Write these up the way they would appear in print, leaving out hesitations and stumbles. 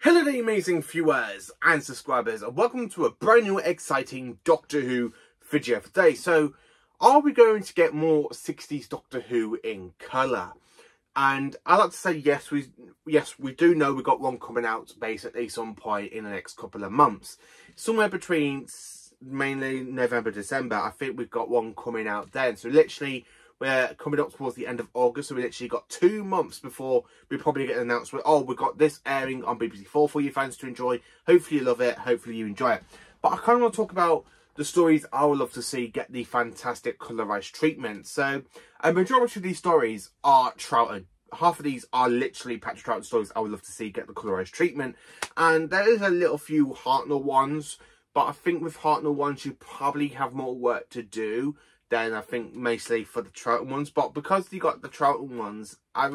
Hello there, amazing viewers and subscribers, and welcome to a brand new exciting Doctor Who video for today. So, are we going to get more 60s Doctor Who in colour? And I like to say yes, we do know we've got one coming out basically some point in the next couple of months. Somewhere between mainly November, December, I think we've got one coming out then. So literally, we're coming up towards the end of August, so we literally got 2 months before we probably get an announcement. Oh, we've got this airing on BBC4 for you fans to enjoy. Hopefully you love it. Hopefully you enjoy it. But I kind of want to talk about the stories I would love to see get the fantastic colorized treatment. So a majority of these stories are Troughton. Half of these are literally Patrick Troughton stories I would love to see get the colorized treatment. And there is a little few Hartnell ones, but I think with Hartnell ones you probably have more work to do than I think mostly for the Troughton ones. But because you got the Troughton ones, I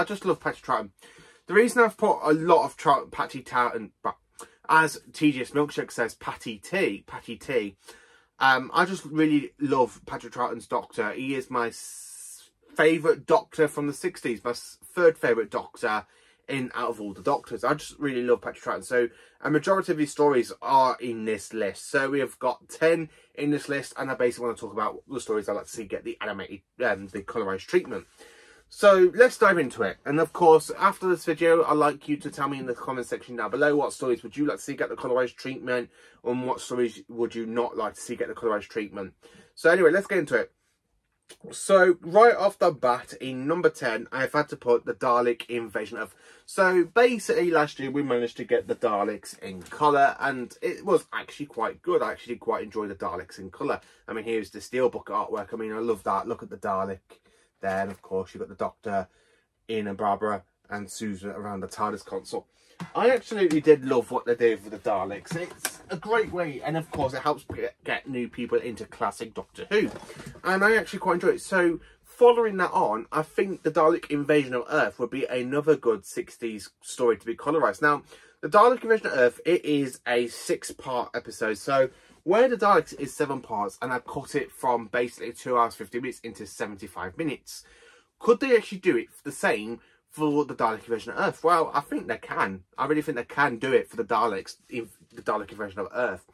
just love Patrick Troughton. The reason I've put a lot of Patty Troughton, as TGS Milkshake says, Patty T, I just really love Patrick Troughton's Doctor. He is my favourite Doctor from the 60s, my third favourite Doctor out of all the Doctors. I just really love Patrick Troughton. So a majority of these stories are in this list. So we have got 10 in this list, and I basically want to talk about the stories I like to see get the animated, the colorized treatment. So let's dive into it. And of course, after this video, I'd like you to tell me in the comment section down below what stories would you like to see get the colorized treatment, and what stories would you not like to see get the colorized treatment. So anyway, let's get into it. So right off the bat, in number 10, I've had to put the Dalek Invasion of. So basically last year we managed to get the Daleks in colour, and it was actually quite good. I actually quite enjoyed the Daleks in colour. I mean, here's the Steelbook artwork. I mean, I love that. Look at the Dalek there, and of course you've got the Doctor, Ian and Barbara and Susan around the TARDIS console. I absolutely did love what they did with the Daleks. It's a great way, and of course it helps get new people into classic Doctor Who, and I actually quite enjoy it. So following that on, I think the Dalek Invasion of Earth would be another good 60s story to be colorized. Now, the Dalek Invasion of Earth, it is a 6-part episode. So where the Daleks is 7 parts, and I cut it from basically 2 hours 50 minutes into 75 minutes. Could they actually do it the same for the Dalek Invasion of Earth? Well, I think they can. I really think they can do it for the Daleks, the Dalek Invasion of Earth.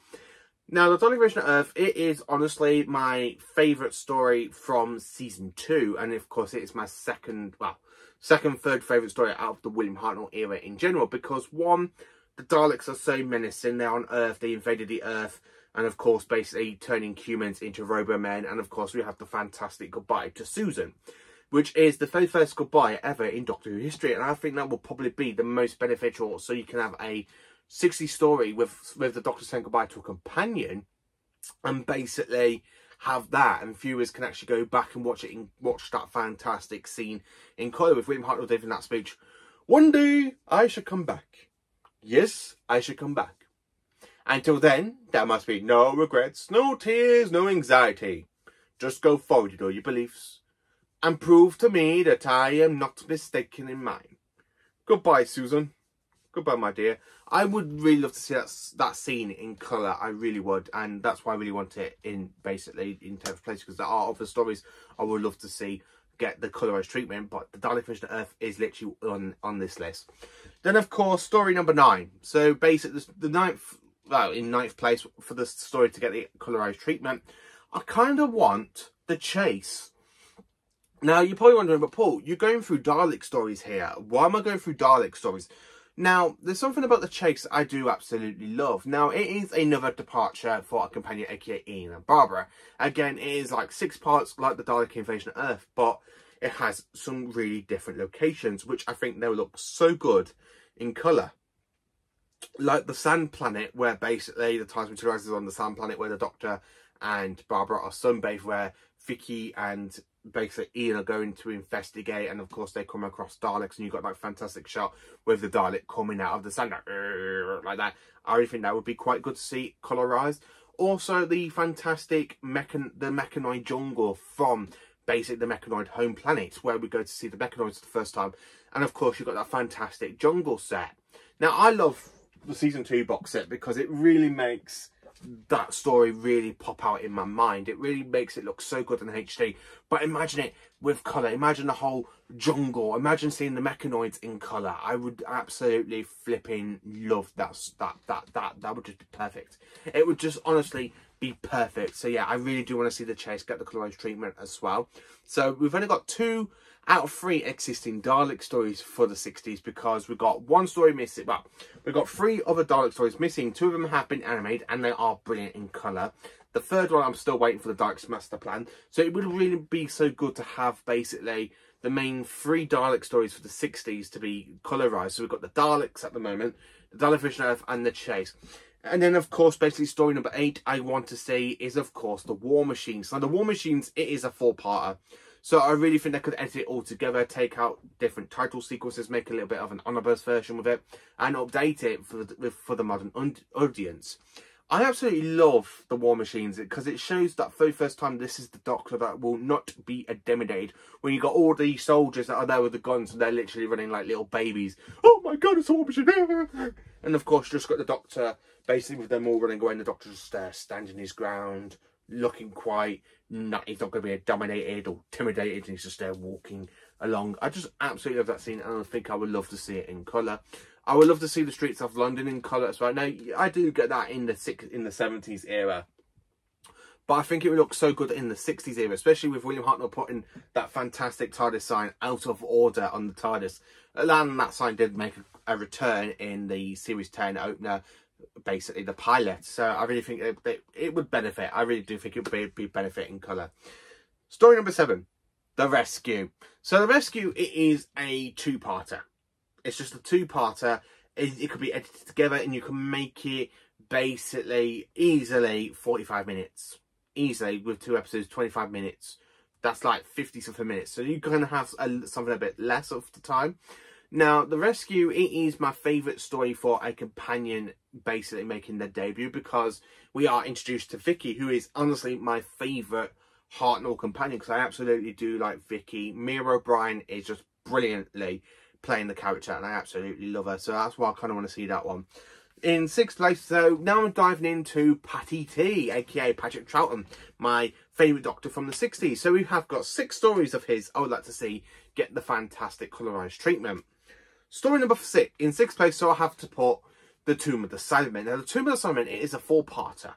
Now, the Dalek Invasion of Earth, it is honestly my favourite story from season 2, and of course it is my second, third favourite story out of the William Hartnell era in general, because one, the Daleks are so menacing. They're on Earth, they invaded the Earth, and of course basically turning humans into robo-men, and of course we have the fantastic goodbye to Susan, which is the very first goodbye ever in Doctor Who history. And I think that will probably be the most beneficial. So you can have a 60 story with the Doctor saying goodbye to a companion, and basically have that, and viewers can actually go back and watch it and watch that fantastic scene in colour with William Hartnell giving that speech. One day I shall come back. Yes, I shall come back. Until then, there must be no regrets, no tears, no anxiety. Just go forward with all your beliefs, and prove to me that I am not mistaken in mine. Goodbye, Susan. Goodbye, my dear. I would really love to see that scene in colour. I really would. And that's why I really want it in, basically, in 10th place. Because there are other stories I would love to see get the colorised treatment. But the Dalek Invasion of Earth is literally on this list. Then, of course, story number 9. So, basically, in 9th place for the story to get the colorised treatment, I kind of want the chase. Now, you're probably wondering, but Paul, you're going through Dalek stories here. Why am I going through Dalek stories? Now, there's something about the chase I do absolutely love. Now, it is another departure for a companion, aka Ian and Barbara. Again, it is like 6 parts like the Dalek Invasion of Earth, but it has some really different locations, which I think they'll look so good in colour. Like the Sand Planet, where basically the TARDIS materialises on the Sand Planet, where the Doctor and Barbara are sunbathed, where Vicky and basically Ian are going to investigate, and of course they come across Daleks, and you've got that fantastic shot with the Dalek coming out of the sand like that. I really think that would be quite good to see colorized. Also, the fantastic the mechanoid jungle from basically the mechanoid home planet, where we go to see the mechanoids for the first time, and of course you've got that fantastic jungle set. Now, I love the season 2 box set because it really makes that story really pop out in my mind. It really makes it look so good in HD. But imagine it with colour. Imagine the whole jungle. Imagine seeing the mechanoids in colour. I would absolutely flipping love that. That would just be perfect. It would just honestly be perfect. So yeah, I really do want to see the chase get the colorized treatment as well. So we've only got 2 out of 3 existing Dalek stories for the 60s, because we've got 1 story missing. Well, we've got 3 other Dalek stories missing. 2 of them have been animated and they are brilliant in colour. The 3rd one, I'm still waiting for the Daleks master plan. So it would really be so good to have basically the main 3 Dalek stories for the 60s to be colorised. So we've got the Daleks at the moment, the Dalek Vision Earth and the Chase. And then, of course, basically story number 8 I want to see is, of course, the War Machines. Now, the War Machines, it is a 4-parter. So I really think they could edit it all together, take out different title sequences, make a little bit of an omnibus version with it, and update it for the modern audience. I absolutely love the War Machines because it shows that for the first time this is the Doctor that will not be intimidated. When you got all these soldiers that are there with the guns and they're literally running like little babies. Oh my god, it's a War Machine! And of course, just got the Doctor basically with them all running away, and the Doctor just there, standing his ground, looking quite not, he's not going to be dominated or intimidated, and he's just there walking along. I just absolutely love that scene, and I think I would love to see it in colour. I would love to see the streets of London in colour as well. Now, I do get that in the 70s era, but I think it would look so good in the 60s era, especially with William Hartnell putting that fantastic TARDIS sign out of order on the TARDIS. And that sign did make a return in the Series 10 opener, basically the pilot. So I really think it would benefit. I really do think it would be benefit in colour. Story number 7, The Rescue. So The Rescue, it is a 2-parter. It's just a 2-parter. It could be edited together and you can make it basically easily 45 minutes. Easily, with 2 episodes, 25 minutes. That's like 50-something minutes. So you can have something a bit less of the time. Now, The Rescue, it is my favourite story for a companion basically making their debut, because we are introduced to Vicky, who is honestly my favourite Hartnell companion, because I absolutely do like Vicky. Mia O'Brien is just brilliantly playing the character and I absolutely love her. So that's why I kind of want to see that one. In 6th place, so now I'm diving into Patty T, aka Patrick Troughton, my favourite Doctor from the 60s. So we have got 6 stories of his I would like to see get the fantastic colorised treatment. Story number 6, in 6th place, so I have to put The Tomb of the Cybermen. Now, The Tomb of the Cybermen, it is a 4-parter.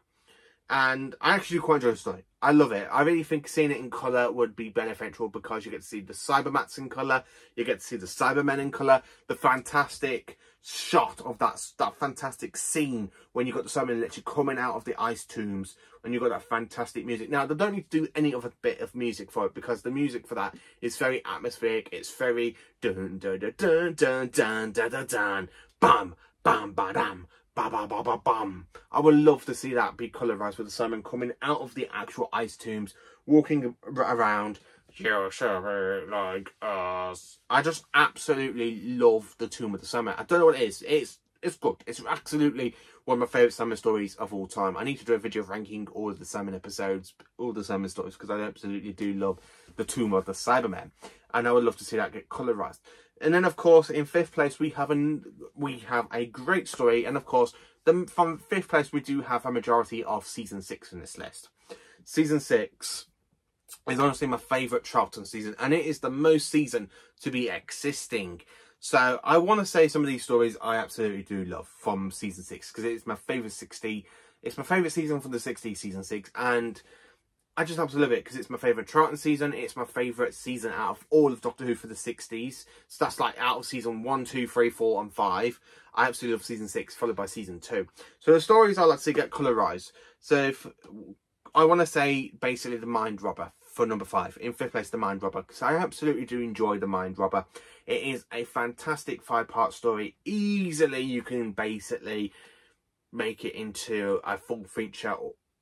And I actually quite enjoy the story. I love it. I really think seeing it in colour would be beneficial, because you get to see the Cybermats in colour, you get to see the Cybermen in colour, the fantastic shot of that fantastic scene when you got the Cybermen literally coming out of the ice tombs, and you've got that fantastic music. Now, they don't need to do any other bit of music for it, because the music for that is very atmospheric. It's very dun dun dun dun dun dun dun dun dun bam bam ba dam. Ba, ba, ba, ba, bum. I would love to see that be colorised with the Cybermen coming out of the actual ice tombs, walking around. You should be like us. I just absolutely love The Tomb of the Cybermen. I don't know what it is. It's good. It's absolutely one of my favourite Cybermen stories of all time. I need to do a video ranking all of the Cybermen episodes, all the Cybermen stories, because I absolutely do love The Tomb of the Cybermen, and I would love to see that get colorised. And then, of course, in 5th place, we have a great story. And, of course, from 5th place, we do have a majority of Season 6 in this list. Season 6 is honestly my favourite Troughton season. And it is the most season to be existing. So, I want to say some of these stories I absolutely do love from Season 6. Because it's my favourite 60. It's my favourite season from the 60s, Season 6. And I just absolutely love it, because it's my favourite Troughton season. It's my favourite season out of all of Doctor Who for the 60s. So that's like out of season 1, 2, 3, 4 and 5. I absolutely love season 6, followed by season 2. So the stories I like to see get colorised. So I want to say basically The Mind Robber for number 5. In 5th place, The Mind Robber, because I absolutely do enjoy The Mind Robber. It is a fantastic 5-part story. Easily you can basically make it into a full feature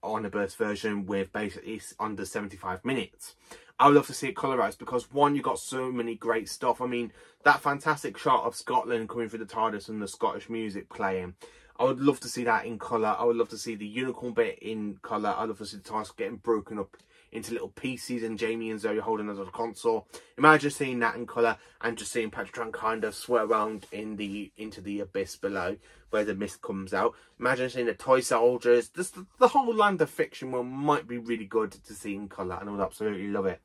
omnibus version with basically under 75 minutes. I would love to see it colorised, because one, you got so many great stuff. I mean, that fantastic shot of Scotland coming through the TARDIS and the Scottish music playing. I would love to see that in colour. I would love to see the unicorn bit in colour. I'd love to see the TARDIS getting broken up into little pieces, and Jamie and Zoe holding onto the console. Imagine seeing that in colour, and just seeing Patrick kind of swirl around into the abyss below, where the mist comes out. Imagine seeing the toy soldiers. Just the whole Land of Fiction one might be really good to see in colour, and I would absolutely love it.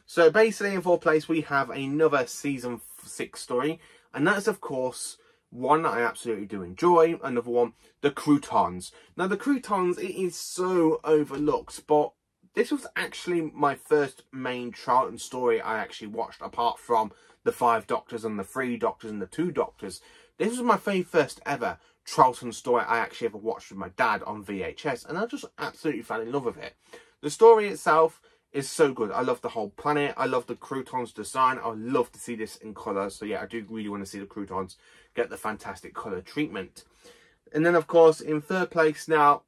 So basically, in fourth place, we have another season 6 story, and that's, of course, one that I absolutely do enjoy. Another one, the Croutons. Now, the Croutons, it is so overlooked, but this was actually my first main Charlton story I actually watched, apart from the 5 Doctors and the 3 Doctors and the 2 Doctors. This was my very first ever Charlton story I actually ever watched with my dad on VHS, and I just absolutely fell in love with it. The story itself is so good. I love the whole planet. I love the Croutons design. I would love to see this in colour. So yeah, I do really want to see the Croutons get the fantastic colour treatment. And then, of course, in third place now,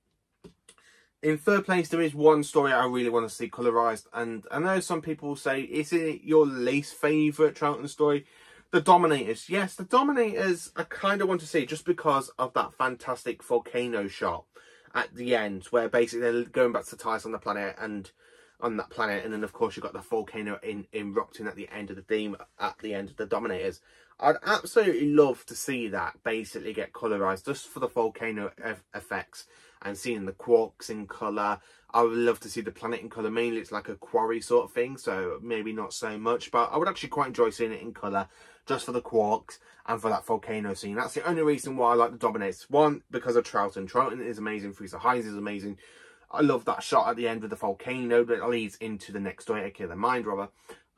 there is one story I really want to see colorised. And I know some people say, is it your least favourite Charlton story? The Dominators. Yes, the Dominators I kind of want to see, just because of that fantastic volcano shot at the end, where basically they're going back to TARDIS on the planet, and on that planet, and then of course you've got the volcano erupting at the end of the theme, at the end of the Dominators. I'd absolutely love to see that basically get colorized, just for the volcano effects, and seeing the quarks in color. I would love to see the planet in color. Mainly it's like a quarry sort of thing, so maybe not so much, but I would actually quite enjoy seeing it in color, just for the quarks and for that volcano scene. That's the only reason why I like the Dominators. One, because of Charlton. Charlton is amazing. Freezer Hines is amazing. I love that shot at the end with the volcano that leads into the next story, aka the Mind Robber.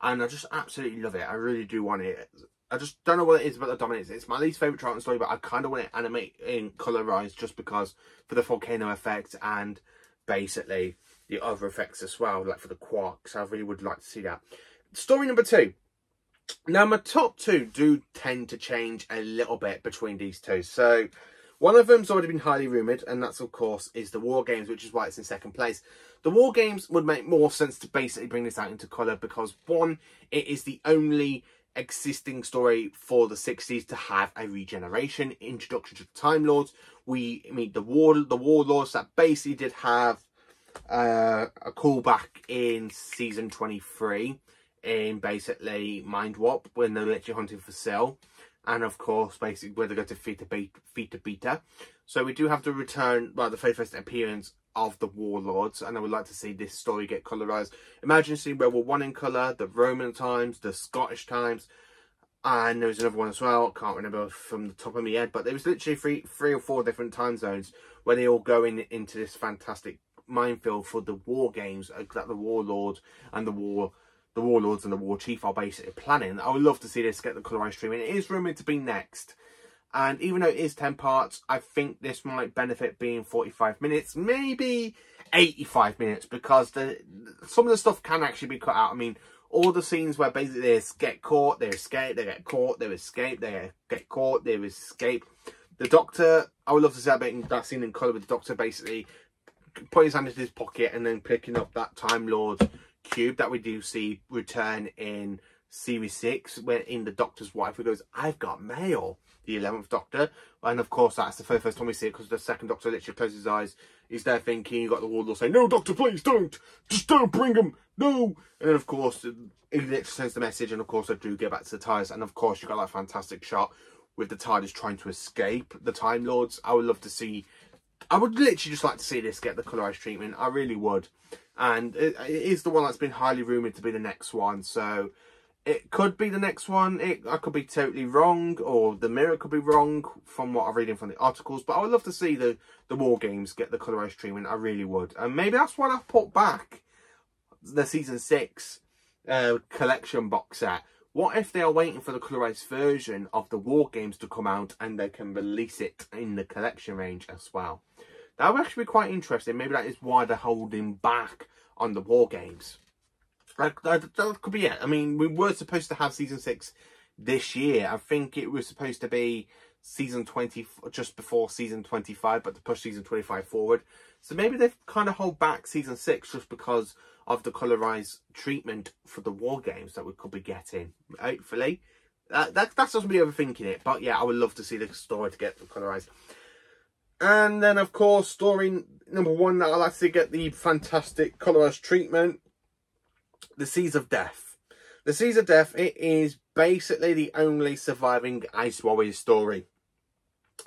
And I just absolutely love it. I really do want it. I just don't know what it is about the Dominators. It's my least favourite Charlton story, but I kind of want it animated in colorized, just because for the volcano effect and basically the other effects as well, like for the quarks. I really would like to see that. Story number 2. Now, my top 2 do tend to change a little bit between these two. So one of them's already been highly rumoured, and that's, of course, is the War Games, which is why it's in second place. The War Games would make more sense to basically bring this out into colour, because, one, it is the only existing story for the 60s to have a regeneration, introduction to the Time Lords. We meet the Warlords that basically did have a callback in season 23 in basically Mind Warp, when they're literally hunting for Syl. And of course, basically, where they go to defeat the Beta. So we do have the return, well, the very first appearance of the Warlords, and I would like to see this story get colorized. Imagine seeing World War I in color, the Roman times, the Scottish times, and there was another one as well. Can't remember from the top of my head, but there was literally three or four different time zones where they all go into this fantastic minefield for the War Games that the Warlord and the Warlords and the War Chief are basically planning. I would love to see this get the colorized treatment. It is rumoured to be next. And even though it is 10 parts, I think this might benefit being 45 minutes, maybe 85 minutes, because some of the stuff can actually be cut out. I mean, all the scenes where basically they get caught, they escape, they get caught, they escape, they get caught, they escape. The Doctor, I would love to see that scene in colour with the Doctor basically putting his hand into his pocket and then picking up that Time Lord cube that we do see return in Series 6, where in the Doctor's wife who goes, "I've got mail," the 11th Doctor. And of course that's the first time we see it, because the second Doctor literally closes his eyes. He's there thinking, you got the Warlord saying, "No, Doctor, please don't, just don't bring him, no." And then of course he literally sends the message, and of course I do get back to the TARDIS, and of course you got that fantastic shot with the TARDIS trying to escape the Time Lords. I would love to see, I would literally just like to see this get the colorized treatment. I really would. And it is the one that's been highly rumoured to be the next one. So it could be the next one. I could be totally wrong, or the Mirror could be wrong from what I'm reading from the articles. But I would love to see the War Games get the colorized treatment. I really would. And maybe that's why I've put back the Season 6 collection box set. What if they are waiting for the colorized version of the War Games to come out, and they can release it in the collection range as well? That would actually be quite interesting. Maybe that is why they're holding back on the War Games. That could be it. I mean, we were supposed to have Season 6 this year. I think it was supposed to be Season 20, just before Season 25, but to push Season 25 forward. So maybe they've kind of held back Season 6 just because of the colorized treatment for the War Games that we could be getting, hopefully. That's just me overthinking it. But yeah, I would love to see the story to get colorized. And then, of course, story number 1 that I like to get the fantastic colorized treatment The Seas of Death. The Seas of Death, it is basically the only surviving Ice Warrior story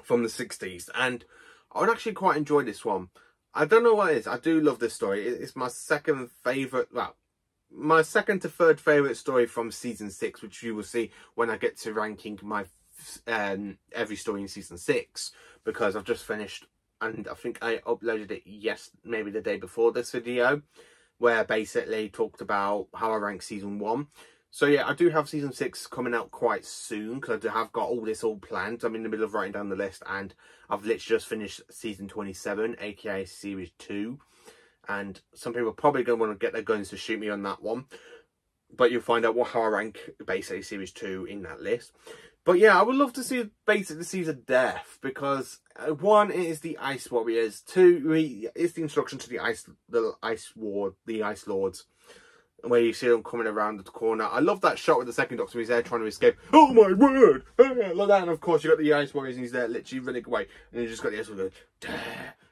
from the 60s. And I would actually quite enjoy this one. I don't know what it is. I do love this story. It's my second favourite, well, my second to third favourite story from season 6, which you will see when I get to ranking my every story in season 6, because I've just finished, and I think I uploaded it maybe the day before this video, where basically talked about how I rank season 1. So yeah, I do have season 6 coming out quite soon, because I have got all this all planned. I'm in the middle of writing down the list, and I've literally just finished season 27, aka series 2. And some people are probably going to want to get their guns to shoot me on that one. But you'll find out how I rank basically series 2 in that list. But yeah, I would love to see basically the Seas of Death, because 1, it is the Ice Warriors. 2, it's the introduction to the Ice Lords, where you see them coming around the corner. I love that shot with the second Doctor. He's there trying to escape. Oh my word! Like that. And of course you got the Ice Warriors, and he's there literally running away. And you just got the Ice Warriors going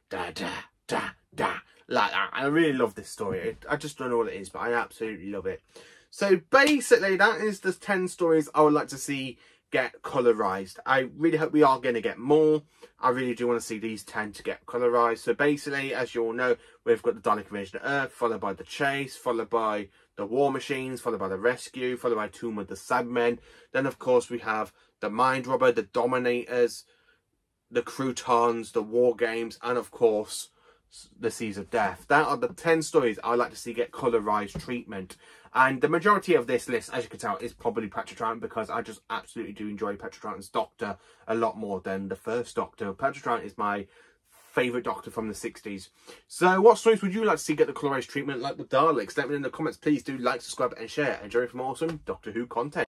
da da da da da like that. And I really love this story. I just don't know what it is, but I absolutely love it. So basically, that is the 10 stories I would like to see get colorized. I really hope we are going to get more. I really do want to see these 10 to get colorized. So basically, as you all know, we've got the DAR Invasion of Earth, followed by the Chase, followed by the War Machines, followed by the Rescue, followed by Tomb of the Sandmen. Then of course we have the Mind Robber, the Dominators, the Croutons, the War Games, and of course the Seas of Death. That are the 10 stories I'd like to see get colorized treatment. And the majority of this list, as you can tell, is probably Patrick Troughton, because I just absolutely do enjoy Patrick Troughton's Doctor a lot more than the first Doctor. Patrick Troughton is my favourite Doctor from the 60s. So what stories would you like to see get the colorized treatment like the Daleks? Let me know in the comments. Please do like, subscribe and share. And join for more awesome Doctor Who content.